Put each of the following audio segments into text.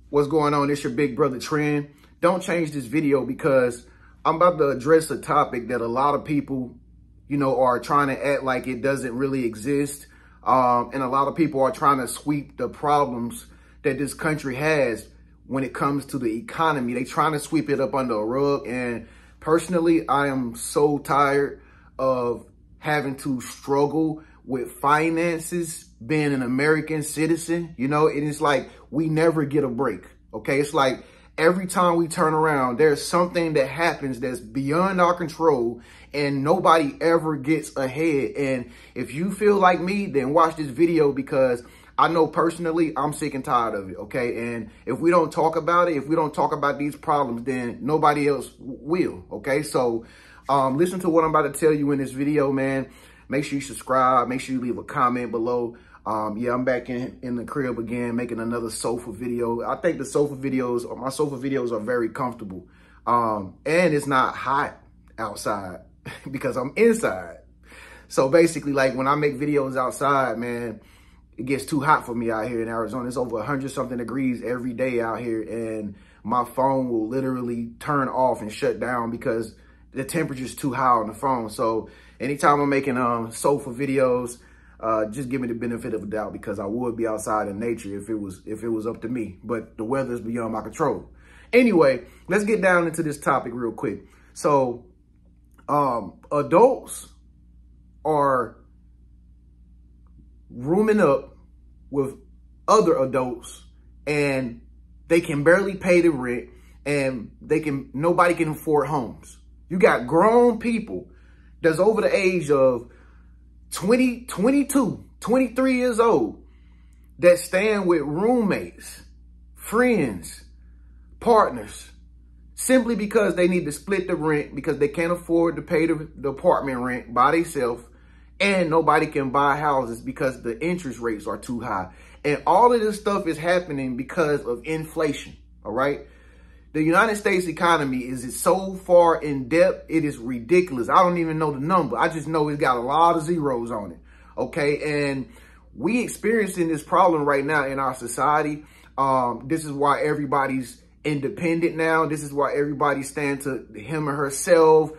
What's going on? It's your big brother Trend. Don't change this video because I'm about to address a topic that a lot of people, are trying to act like it doesn't really exist. And a lot of people are trying to sweep the problems that this country has when it comes to the economy. They trying to sweep it up under a rug. And personally, I am so tired of having to struggle with finances, being an American citizen. It is like we never get a break. Okay, it's like every time we turn around, there's something that happens that's beyond our control and nobody ever gets ahead. And if you feel like me, then watch this video because I know personally I'm sick and tired of it. Okay, and if we don't talk about it, if we don't talk about these problems, then nobody else will. Okay, so listen to what I'm about to tell you in this video, man. Make sure you subscribe. Make sure you leave a comment below. Yeah, I'm back in the crib again, making another sofa video. I think my sofa videos are very comfortable. And it's not hot outside because I'm inside. So basically, like when I make videos outside, man, it gets too hot for me out here in Arizona. It's over 100-something degrees every day out here. And my phone will literally turn off and shut down because the temperature is too high on the phone. So anytime I'm making sofa videos, just give me the benefit of the doubt because I would be outside in nature if it was up to me. But the weather is beyond my control. Anyway, let's get down into this topic real quick. So adults are rooming up with other adults and they can barely pay the rent and nobody can afford homes. You got grown people that's over the age of 20, 22, 23 years old that staying with roommates, friends, partners, simply because they need to split the rent because they can't afford to pay the apartment rent by themselves, and nobody can buy houses because the interest rates are too high. And all of this stuff is happening because of inflation, all right? The United States economy is so far in depth, it is ridiculous. I don't even know the number. I just know it's got a lot of zeros on it, okay? And we experiencing this problem right now in our society. This is why everybody's independent now. This is why everybody stands to him or herself,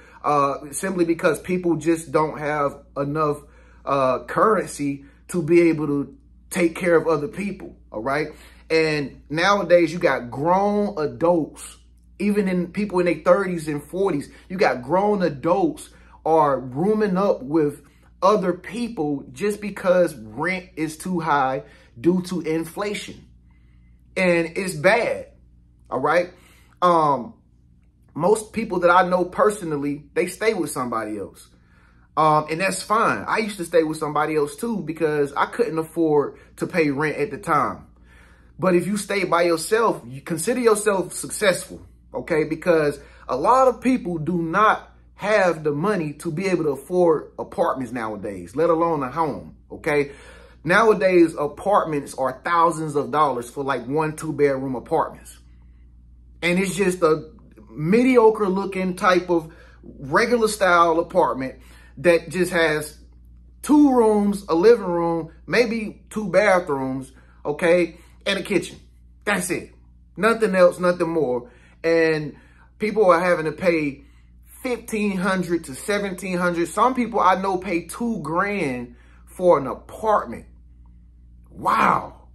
simply because people just don't have enough currency to be able to take care of other people, all right? And nowadays, you got grown adults, even in people in their 30s and 40s, you got grown adults are rooming up with other people just because rent is too high due to inflation. And it's bad, all right? Most people that I know personally, they stay with somebody else. And that's fine. I used to stay with somebody else too because I couldn't afford to pay rent at the time. But if you stay by yourself, you consider yourself successful, okay? Because a lot of people do not have the money to be able to afford apartments nowadays, let alone a home, okay? Nowadays, apartments are thousands of dollars for like 1-2 bedroom apartments. And it's just a mediocre looking type of regular style apartment that just has 2 rooms, a living room, maybe 2 bathrooms, okay? And a kitchen. That's it. Nothing else, nothing more. And people are having to pay $1,500 to $1,700. Some people I know pay $2,000 for an apartment. Wow.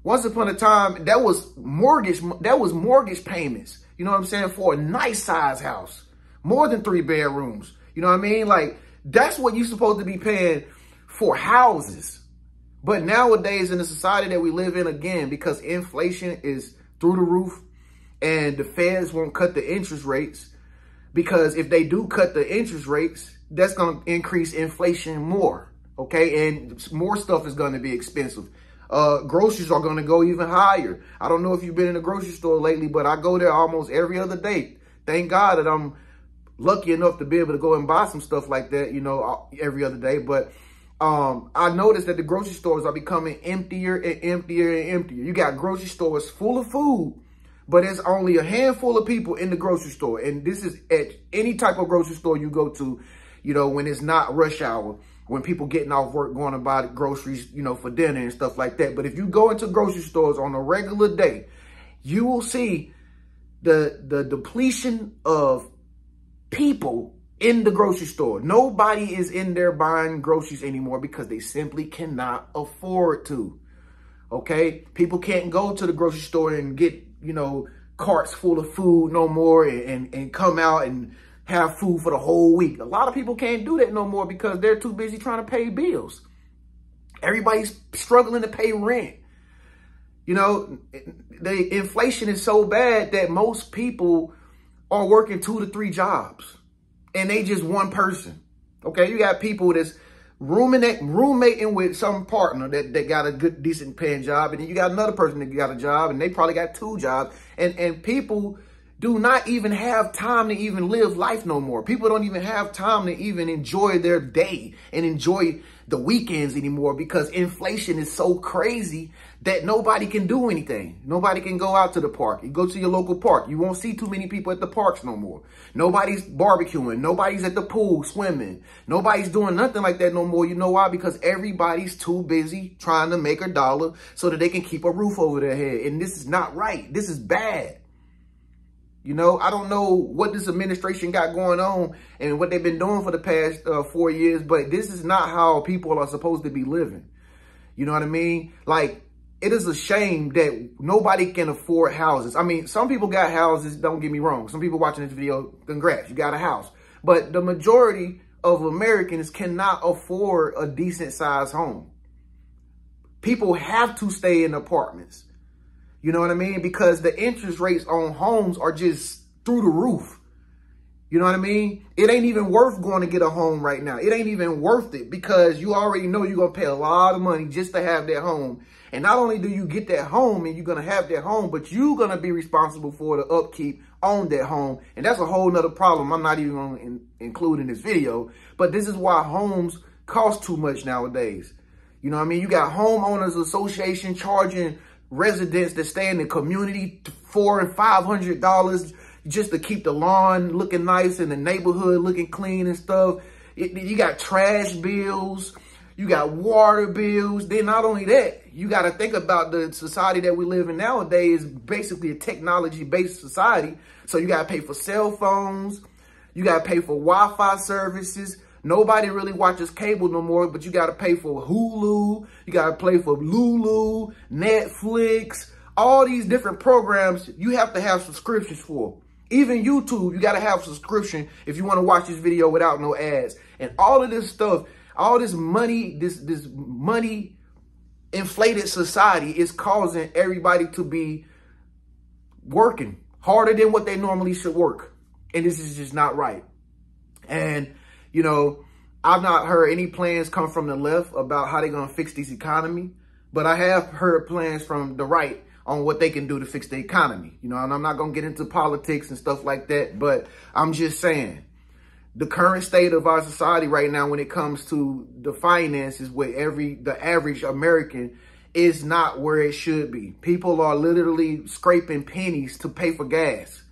Once upon a time, that was mortgage payments. You know what I'm saying? For a nice size house. More than 3 bedrooms. You know what I mean? Like, that's what you're supposed to be paying for houses. But nowadays in the society that we live in, again, because inflation is through the roof and the feds won't cut the interest rates, because if they do cut the interest rates, that's going to increase inflation more, okay? And more stuff is going to be expensive. Groceries are going to go even higher. I don't know if you've been in a grocery store lately, but I go there almost every other day. Thank God that I'm lucky enough to be able to go and buy some stuff like that, every other day. But I noticed that the grocery stores are becoming emptier and emptier and emptier. You got grocery stores full of food, but there's only a handful of people in the grocery store. And this is at any type of grocery store you go to, when it's not rush hour, when people getting off work, going to buy groceries, for dinner and stuff like that. But if you go into grocery stores on a regular day, you will see the depletion of people in the grocery store. Nobody is in there buying groceries anymore because they simply cannot afford to. Okay? People can't go to the grocery store and get, you know, carts full of food no more and come out and have food for the whole week. A lot of people can't do that no more because they're too busy trying to pay bills. Everybody's struggling to pay rent. You know, the inflation is so bad that most people are working 2 to 3 jobs and they just one person. Okay, you got people that's roommating with some partner that got a good, decent paying job. And then you got another person that got a job and they probably got 2 jobs. And people do not even have time to even live life no more. People don't even have time to even enjoy their day and enjoy the weekends anymore because inflation is so crazy that nobody can do anything. Nobody can go out to the park. You go to your local park. You won't see too many people at the parks no more. Nobody's barbecuing. Nobody's at the pool swimming. Nobody's doing nothing like that no more. You know why? Because everybody's too busy trying to make a dollar so that they can keep a roof over their head. And this is not right. This is bad. You know, I don't know what this administration got going on and what they've been doing for the past 4 years, but this is not how people are supposed to be living. You know what I mean? Like, it is a shame that nobody can afford houses. I mean, some people got houses, don't get me wrong. Some people watching this video, congrats, you got a house. But the majority of Americans cannot afford a decent sized home. People have to stay in apartments. You know what I mean? Because the interest rates on homes are just through the roof. You know what I mean? It ain't even worth going to get a home right now. It ain't even worth it because you already know you're going to pay a lot of money just to have that home. And not only do you get that home and you're going to have that home, but you're going to be responsible for the upkeep on that home. And that's a whole nother problem I'm not even going to include in this video. But this is why homes cost too much nowadays. You know what I mean? You got homeowners association charging residents that stay in the community $400 and $500 just to keep the lawn looking nice and the neighborhood looking clean and stuff. You got trash bills, you got water bills. Then not only that, you got to think about the society that we live in nowadays is basically a technology-based society. So you got to pay for cell phones, you got to pay for Wi-Fi services. Nobody really watches cable no more, but you got to pay for Hulu. You got to pay for Lulu, Netflix, all these different programs you have to have subscriptions for. Even YouTube, you got to have a subscription if you want to watch this video without no ads. And all of this stuff, all this money, this money inflated society is causing everybody to be working harder than what they normally should work. And this is just not right. And you know, I've not heard any plans come from the left about how they're going to fix this economy, but I have heard plans from the right on what they can do to fix the economy. You know, and I'm not going to get into politics and stuff like that, but I'm just saying the current state of our society right now when it comes to the finances with the average American is not where it should be. People are literally scraping pennies to pay for gas.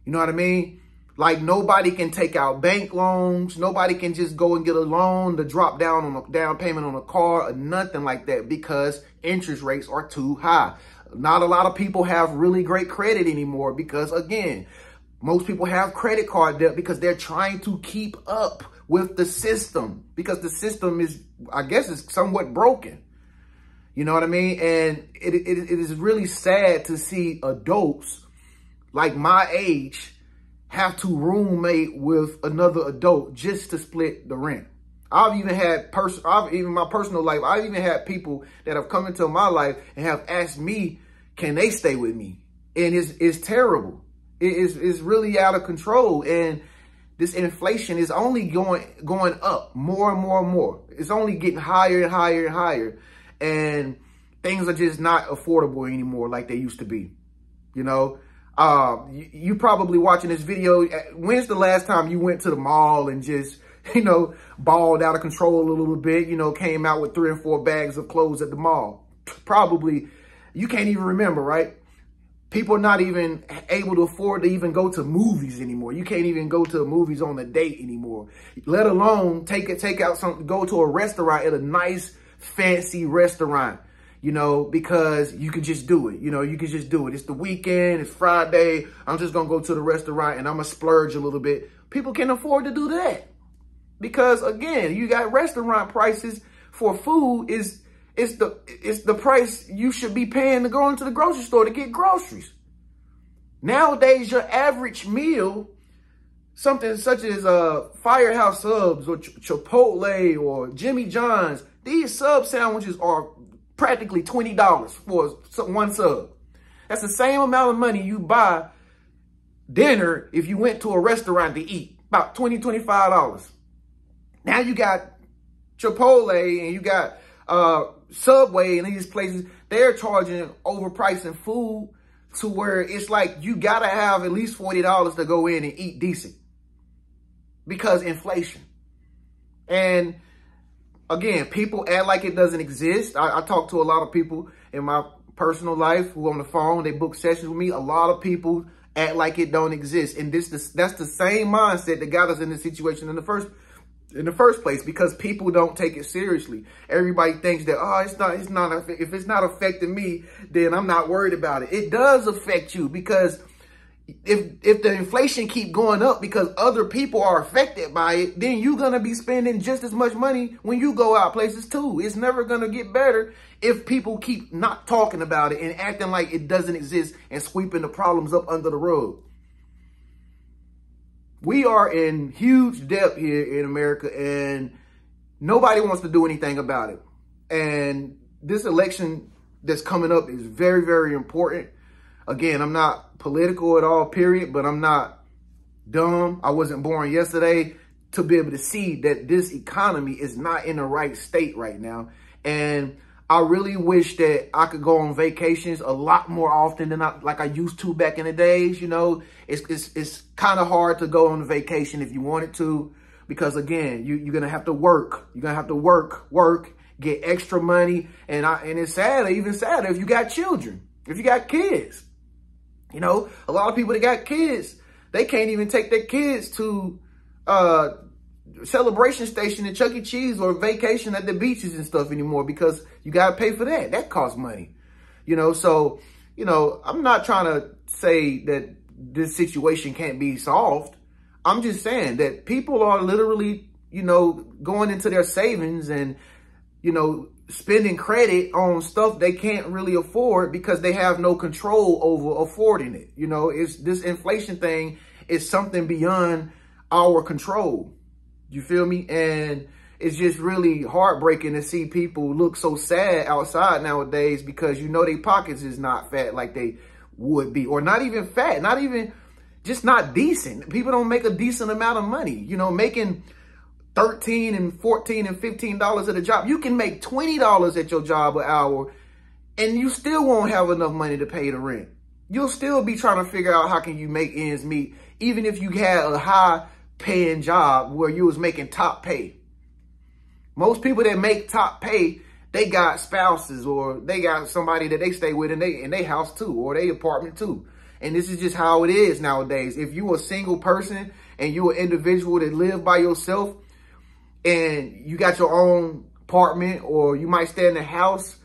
You know what I mean? Like nobody can take out bank loans. Nobody can just go and get a loan to drop down on a down payment on a car or nothing like that because interest rates are too high. Not a lot of people have really great credit anymore because, again, most people have credit card debt because they're trying to keep up with the system because the system is, I guess, is somewhat broken. You know what I mean? And it is really sad to see adults like my age have to roommate with another adult just to split the rent. I've even had in my personal life, I've even had people that have come into my life and have asked me, can they stay with me? And it's terrible. It's really out of control. And this inflation is only going up more and more and more. It's only getting higher and higher and higher. And things are just not affordable anymore like they used to be, you know? You probably watching this video. When's the last time you went to the mall and just, you know, balled out of control a little bit, you know, came out with 3 or 4 bags of clothes at the mall? Probably, you can't even remember, right? People are not even able to afford to even go to movies anymore. You can't even go to movies on a date anymore, let alone take out something, go to a restaurant at a nice, fancy restaurant. you know, because you can just do it. You know, you can just do it. It's the weekend, it's Friday. I'm just going to go to the restaurant and I'm going to splurge a little bit. People can afford to do that because, again, you got restaurant prices for food it's the price you should be paying to go into the grocery store to get groceries. Nowadays, your average meal, something such as Firehouse Subs or Chipotle or Jimmy John's, these sub sandwiches are practically $20 for one sub. That's the same amount of money you buy dinner if you went to a restaurant to eat, about $20, $25. Now you got Chipotle and you got Subway and these places, they're charging overpricing food to where it's like you got to have at least $40 to go in and eat decent because inflation. And again, people act like it doesn't exist. I talk to a lot of people in my personal life who on the phone, they book sessions with me. A lot of people act like it don't exist. And that's the same mindset that got us in this situation in the first place, because people don't take it seriously. Everybody thinks that, oh, if it's not affecting me, then I'm not worried about it. It does affect you, because if the inflation keep going up because other people are affected by it, then you're going to be spending just as much money when you go out places too. It's never going to get better if people keep not talking about it and acting like it doesn't exist and sweeping the problems up under the rug. We are in huge debt here in America, and nobody wants to do anything about it. And this election that's coming up is very, very important. Again, I'm not political at all, period, but I'm not dumb. I wasn't born yesterday to be able to see that this economy is not in the right state right now. And I really wish that I could go on vacations a lot more often than I used to back in the days. You know, it's kind of hard to go on a vacation if you wanted to, because again, you're going to have to work. You're going to have to work, get extra money. And it's sad, even sadder if you got children, if you got kids. You know, a lot of people that got kids, they can't even take their kids to celebration station at Chuck E. Cheese or vacation at the beaches and stuff anymore, because you got to pay for that. That costs money, you know. So, you know, I'm not trying to say that this situation can't be solved. I'm just saying that people are literally, you know, going into their savings and, you know, spending credit on stuff they can't really afford because they have no control over affording it. You know, this inflation thing is something beyond our control. You feel me? And it's just really heartbreaking to see people look so sad outside nowadays because, you know, their pockets is not fat like they would be, or not even fat, not even, just not decent. People don't make a decent amount of money, you know, making $13 and $14 and $15 at a job. You can make $20 at your job an hour and you still won't have enough money to pay the rent. You'll still be trying to figure out how can you make ends meet, even if you had a high paying job where you was making top pay. Most people that make top pay, they got spouses or they got somebody that they stay with in they house too, or they apartment too. And this is just how it is nowadays. If you a single person and you an individual that live by yourself and you got your own apartment, or you might stay in a house,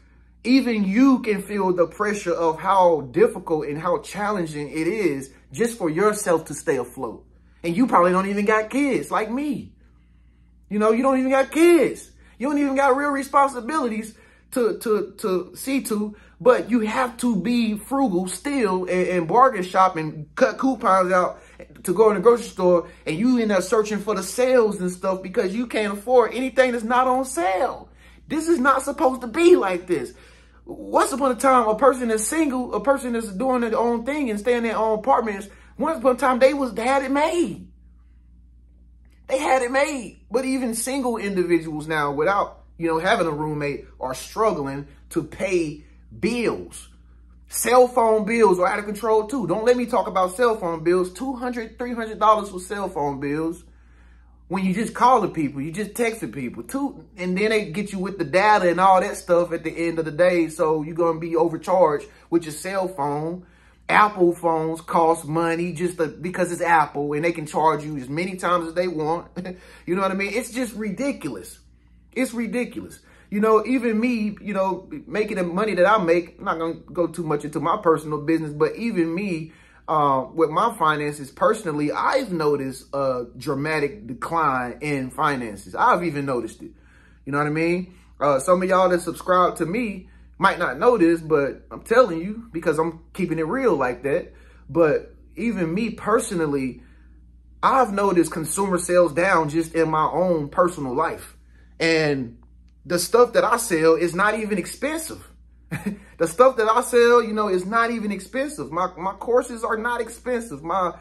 even you can feel the pressure of how difficult and how challenging it is just for yourself to stay afloat. And you probably don't even got kids like me. You know, you don't even got kids. You don't even got real responsibilities to see to, but you have to be frugal still and bargain shop and cut coupons out to go in the grocery store, and you end up searching for the sales and stuff because you can't afford anything that's not on sale. This is not supposed to be like this. Once upon a time, a person that's single, a person that's doing their own thing and staying in their own apartments, once upon a time, they had it made. They had it made. But even single individuals now, without, you know, having a roommate, are struggling to pay bills. Cell phone bills are out of control too. Don't let me talk about cell phone bills. $200, $300 for cell phone bills. When you just calling people, you just texting people too. And then they get you with the data and all that stuff at the end of the day. So you're going to be overcharged with your cell phone. Apple phones cost money because it's Apple, and they can charge you as many times as they want. You know what I mean? It's just ridiculous. It's ridiculous. You know, even me, you know, making the money that I make, I'm not going to go too much into my personal business, but even me, with my finances personally, I've noticed a dramatic decline in finances. I've even noticed it. You know what I mean? Some of y'all that subscribe to me might not know this, but I'm telling you because I'm keeping it real like that. But even me personally, I've noticed consumer sales down just in my own personal life. And the stuff that I sell is not even expensive. The stuff that I sell, you know, is not even expensive. My courses are not expensive. My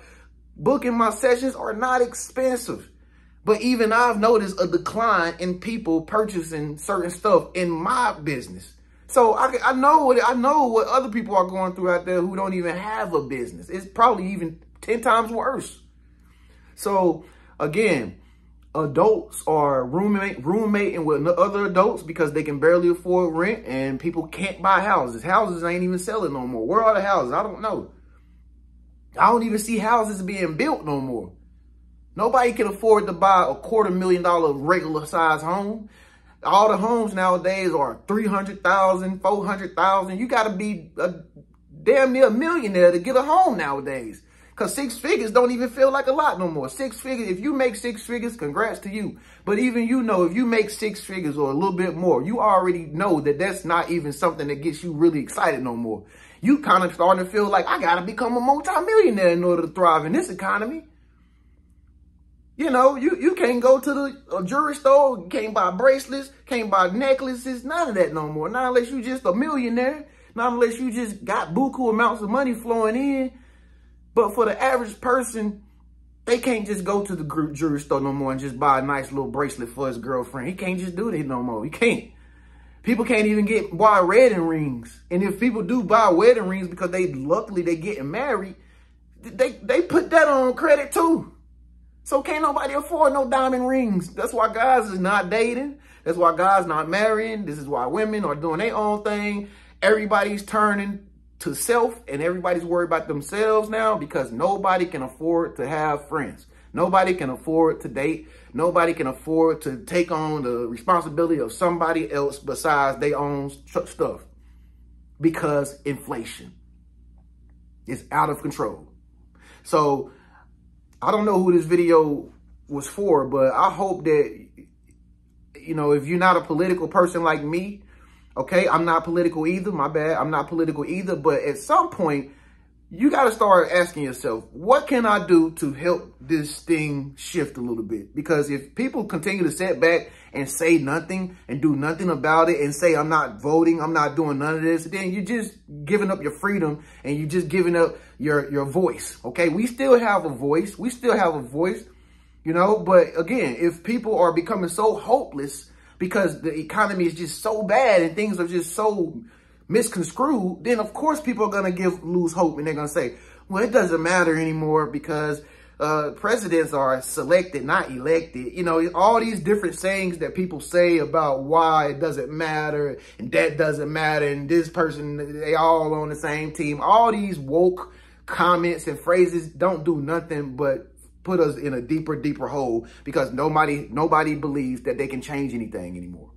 book and my sessions are not expensive. But even I've noticed a decline in people purchasing certain stuff in my business. So I know what other people are going through out there who don't even have a business. It's probably even 10 times worse. So again, adults are roommating with other adults because they can barely afford rent, and people can't buy houses. Houses ain't even selling no more. Where are the houses? I don't know. I don't even see houses being built no more. Nobody can afford to buy a $250,000 regular size home. All the homes nowadays are $300,000, $400,000. You got to be damn near a millionaire to get a home nowadays. Because 6 figures don't even feel like a lot no more. 6 figures, if you make 6 figures, congrats to you. But even you know, if you make 6 figures or a little bit more, you already know that that's not even something that gets you really excited no more. You kind of starting to feel like, I got to become a multimillionaire in order to thrive in this economy. You know, you can't go to the jewelry store, you can't buy bracelets, can't buy necklaces, none of that no more. Not unless you just a millionaire, not unless you just got buku amounts of money flowing in. But for the average person, they can't just go to the jewelry store no more and just buy a nice little bracelet for his girlfriend. He can't just do that no more. He can't. People can't even buy wedding rings. And if people do buy wedding rings because luckily they getting married, they put that on credit too. So can't nobody afford no diamond rings. That's why guys is not dating. That's why guys not marrying. This is why women are doing their own thing. Everybody's turning to self, and everybody's worried about themselves now because nobody can afford to have friends. Nobody can afford to date. Nobody can afford to take on the responsibility of somebody else besides their own stuff because inflation is out of control. So I don't know who this video was for, but I hope that, you know, if you're not a political person like me, okay, I'm not political either. My bad. I'm not political either. But at some point, you got to start asking yourself, what can I do to help this thing shift a little bit? Because if people continue to sit back and say nothing and do nothing about it and say, I'm not voting, I'm not doing none of this, then you're just giving up your freedom and you're just giving up your voice. Okay, we still have a voice. We still have a voice, you know. But again, if people are becoming so hopeless because the economy is just so bad and things are just so misconstrued, then of course people are going to lose hope, and they're going to say, well, it doesn't matter anymore because presidents are selected, not elected. You know, all these different sayings that people say about why it doesn't matter and that doesn't matter and this person, they all on the same team. All these woke comments and phrases don't do nothing but put us in a deeper hole because nobody believes that they can change anything anymore.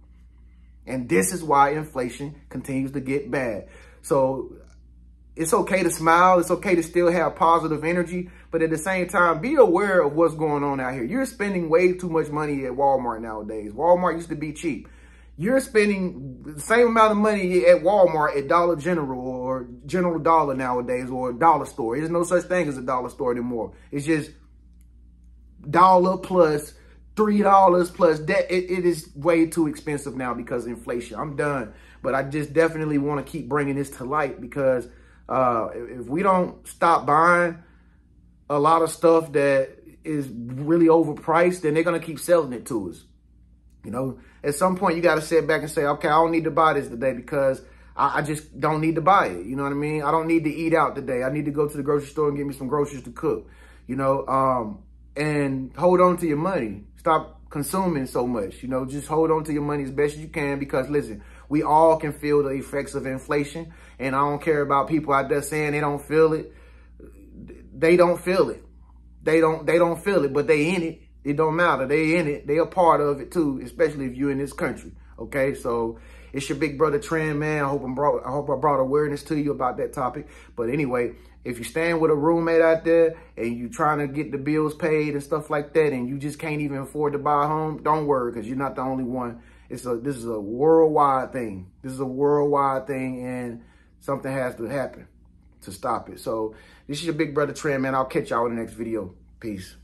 And this is why inflation continues to get bad. So it's okay to smile. It's okay to still have positive energy. But at the same time, be aware of what's going on out here. You're spending way too much money at Walmart nowadays. Walmart used to be cheap. You're spending the same amount of money at Walmart at Dollar General or General Dollar nowadays or a dollar store. There's no such thing as a dollar store anymore. It's just dollar plus $3 plus that. It is way too expensive now because of inflation. I'm done. But I just definitely want to keep bringing this to light because if we don't stop buying a lot of stuff that is really overpriced, then they're going to keep selling it to us. You know, at some point you got to sit back and say, okay, I don't need to buy this today because I just don't need to buy it. You know what I mean? I don't need to eat out today. I need to go to the grocery store and get me some groceries to cook, you know, and hold on to your money. Stop consuming so much, you know, just hold on to your money as best as you can because listen, we all can feel the effects of inflation, and I don't care about people out there saying they don't feel it. They don't feel it. They don't feel it, but they in it. It don't matter. They in it. They a part of it too, especially if you're in this country. Okay, so it's your big brother Trend, man. I hope I brought awareness to you about that topic. But anyway, if you're staying with a roommate out there and you trying to get the bills paid and stuff like that, and you just can't even afford to buy a home, don't worry, because you're not the only one. This is a worldwide thing. This is a worldwide thing, and something has to happen to stop it. So this is your big brother Trend, man. I'll catch y'all in the next video. Peace.